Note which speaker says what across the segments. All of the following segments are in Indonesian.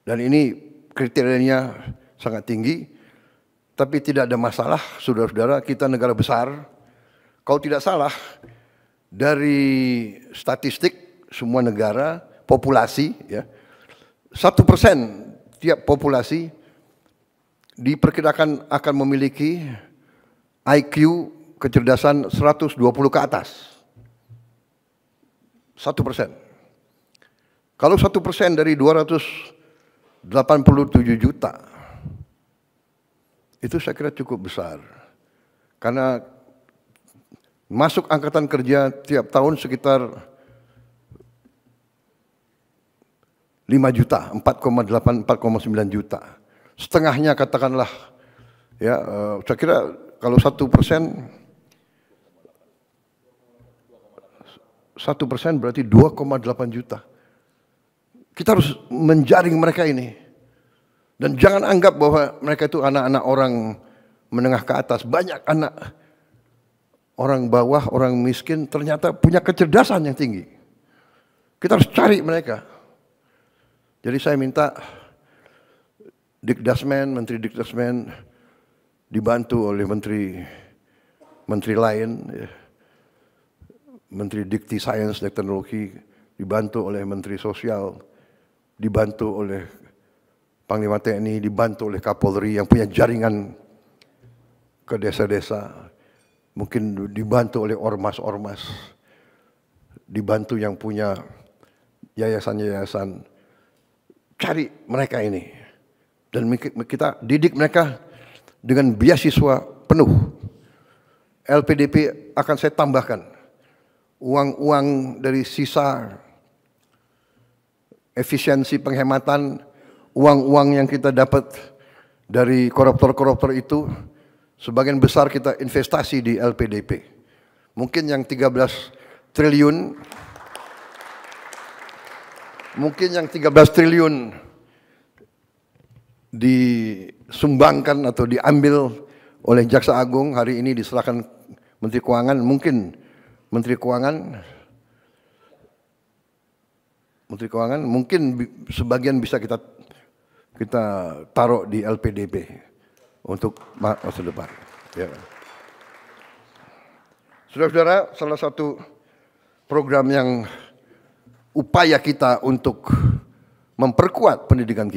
Speaker 1: Dan ini kriterianya sangat tinggi, tapi tidak ada masalah, saudara-saudara, kita negara besar. Kalau tidak salah, dari statistik semua negara, populasi, ya, 1% tiap populasi diperkirakan akan memiliki IQ kecerdasan 120 ke atas. 1%. Kalau 1% dari 287 juta, itu saya kira cukup besar. Karena masuk angkatan kerja tiap tahun sekitar 5 juta, 4,8, 4,9 juta. Setengahnya katakanlah, ya, saya kira kalau 1%, 1% berarti 2,8 juta. Kita harus menjaring mereka ini. Dan jangan anggap bahwa mereka itu anak-anak orang menengah ke atas. Banyak anak orang bawah, orang miskin ternyata punya kecerdasan yang tinggi. Kita harus cari mereka. Jadi saya minta Dikdasmen, Menteri Dikdasmen dibantu oleh menteri lain, ya. Menteri Dikti Sains dan Teknologi dibantu oleh Menteri Sosial, dibantu oleh Panglima TNI, dibantu oleh Kapolri yang punya jaringan ke desa-desa, mungkin dibantu oleh ormas-ormas, dibantu yang punya yayasan-yayasan. Cari mereka ini dan kita didik mereka dengan beasiswa penuh. LPDP akan saya tambahkan uang-uang dari sisa efisiensi penghematan, uang-uang yang kita dapat dari koruptor-koruptor itu, sebagian besar kita investasi di LPDP. Mungkin yang 13 triliun, disumbangkan atau diambil oleh Jaksa Agung, hari ini diserahkan Menteri Keuangan, mungkin Menteri Keuangan mungkin sebagian bisa kita taruh di LPDP untuk masa depan. Ya. Saudara-saudara, salah satu program yang upaya kita untuk memperkuat pendidikan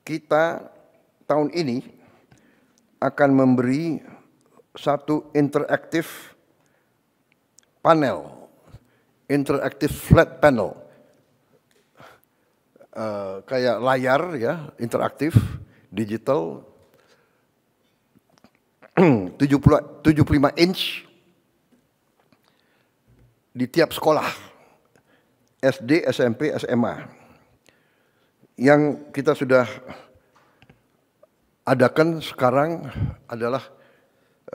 Speaker 1: kita tahun ini akan memberi satu interaktif panel, interaktif flat panel, kayak layar, ya, interaktif, digital, 75 inch di tiap sekolah, SD, SMP, SMA, yang kita sudah adakan sekarang adalah,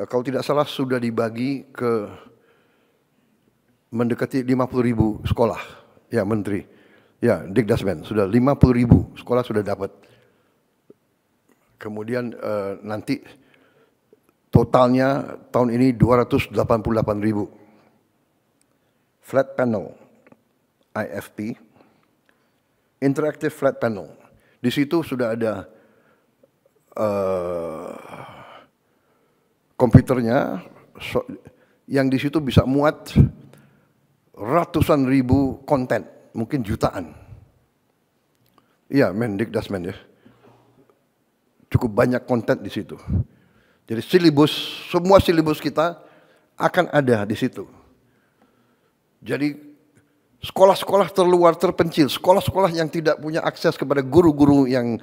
Speaker 1: kalau tidak salah sudah dibagi ke mendekati 50.000 sekolah, ya Menteri, ya Dikdasmen, sudah 50.000 sekolah sudah dapat. Kemudian nanti totalnya tahun ini 288.000 flat panel, IFP, interactive flat panel. Di situ sudah ada komputernya, yang di situ bisa muat ratusan ribu konten, mungkin jutaan. Iya, Mendikdasmen, ya. Cukup banyak konten di situ. Jadi semua silibus kita akan ada di situ. Jadi sekolah-sekolah terluar terpencil, sekolah-sekolah yang tidak punya akses kepada guru-guru yang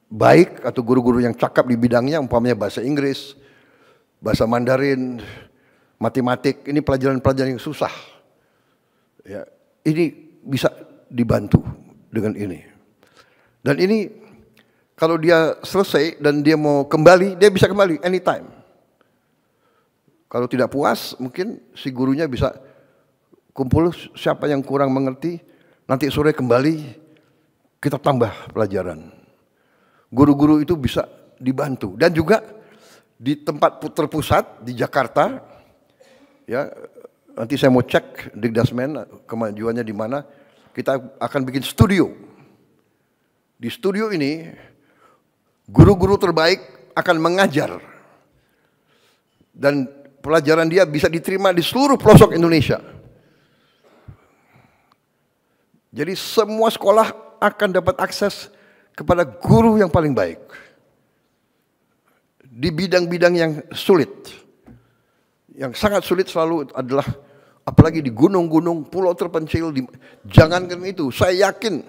Speaker 1: baik atau guru-guru yang cakap di bidangnya, umpamanya bahasa Inggris, bahasa Mandarin, matematik, ini pelajaran-pelajaran yang susah. Ya, ini bisa dibantu dengan ini. Dan ini kalau dia selesai dan dia mau kembali, dia bisa kembali anytime. Kalau tidak puas, mungkin si gurunya bisa kumpul siapa yang kurang mengerti, nanti sore kembali kita tambah pelajaran. Guru-guru itu bisa dibantu. Dan juga di tempat terpusat di Jakarta, ya, nanti saya mau cek Dikdasmen kemajuannya di mana. Kita akan bikin studio. Di studio ini guru-guru terbaik akan mengajar dan pelajaran dia bisa diterima di seluruh pelosok Indonesia. Jadi semua sekolah akan dapat akses kepada guru yang paling baik di bidang-bidang yang sulit. Yang sangat sulit selalu adalah apalagi di gunung-gunung, pulau terpencil. Jangankan itu, saya yakin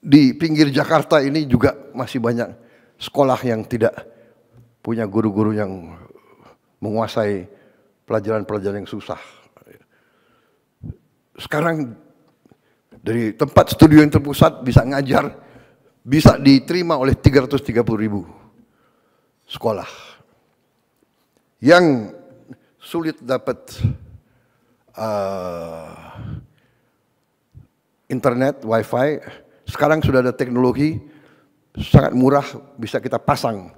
Speaker 1: di pinggir Jakarta ini juga masih banyak sekolah yang tidak punya guru-guru yang menguasai pelajaran-pelajaran yang susah. Sekarang dari tempat studio yang terpusat bisa ngajar, bisa diterima oleh 330.000 sekolah. Yang sulit dapat internet, wifi, sekarang sudah ada teknologi sangat murah bisa kita pasang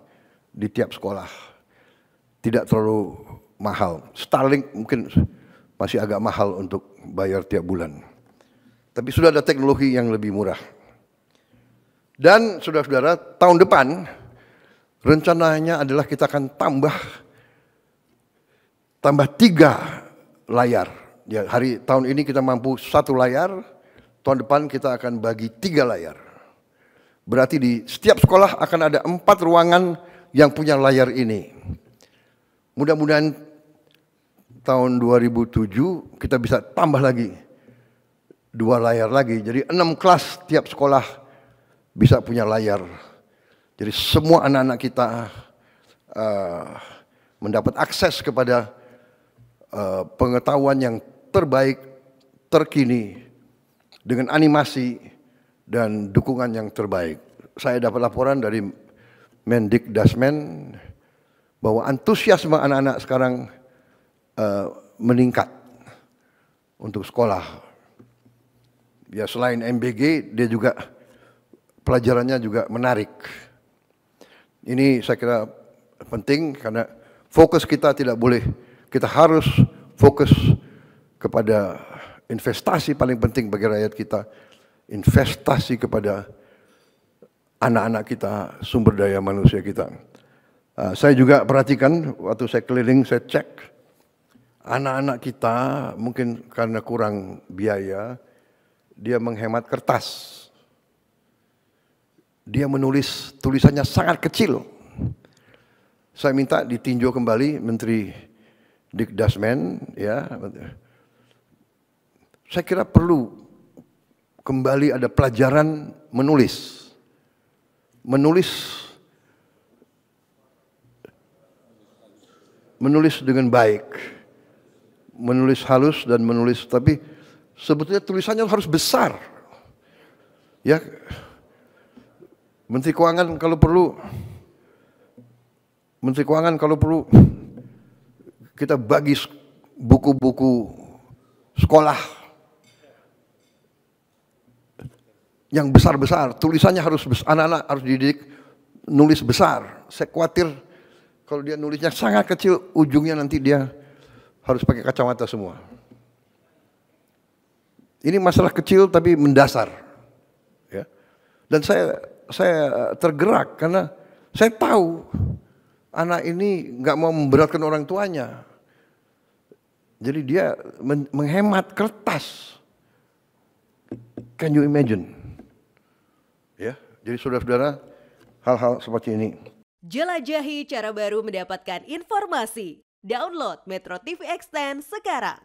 Speaker 1: di tiap sekolah. Tidak terlalu mahal. Starlink mungkin masih agak mahal untuk bayar tiap bulan. Tapi sudah ada teknologi yang lebih murah. Dan saudara-saudara, tahun depan rencananya adalah kita akan tambah 3 layar. Ya, tahun ini kita mampu 1 layar, tahun depan kita akan bagi 3 layar. Berarti di setiap sekolah akan ada 4 ruangan yang punya layar ini. Mudah-mudahan tahun 2007 kita bisa tambah lagi 2 layar lagi. Jadi 6 kelas tiap sekolah bisa punya layar. Jadi semua anak-anak kita mendapat akses kepada pengetahuan yang terbaik, terkini, dengan animasi dan dukungan yang terbaik. Saya dapat laporan dari Mendikdasmen bahwa antusiasme anak-anak sekarang meningkat untuk sekolah. Ya selain MBG, dia juga pelajarannya juga menarik. Ini saya kira penting karena fokus kita tidak boleh, kita harus fokus kepada investasi paling penting bagi rakyat kita, investasi kepada anak-anak kita, sumber daya manusia kita. Saya juga perhatikan waktu saya keliling, saya cek anak-anak kita mungkin karena kurang biaya, dia menghemat kertas. Dia menulis tulisannya sangat kecil. Saya minta ditinjau kembali Menteri Dikdasmen, ya. Saya kira perlu kembali ada pelajaran menulis. Menulis dengan baik. Menulis halus dan menulis, tapi sebetulnya tulisannya harus besar. Ya. Menteri Keuangan kalau perlu kita bagi buku-buku sekolah yang besar-besar, tulisannya harus besar, anak-anak harus dididik nulis besar. Saya khawatir kalau dia nulisnya sangat kecil, ujungnya nanti dia harus pakai kacamata semua. Ini masalah kecil tapi mendasar. Ya. Dan saya tergerak karena saya tahu anak ini nggak mau memberatkan orang tuanya. Jadi dia menghemat kertas. Can you imagine? Ya, jadi saudara-saudara, hal-hal seperti ini.
Speaker 2: Jelajahi cara baru mendapatkan informasi. Download Metro TV Extend sekarang.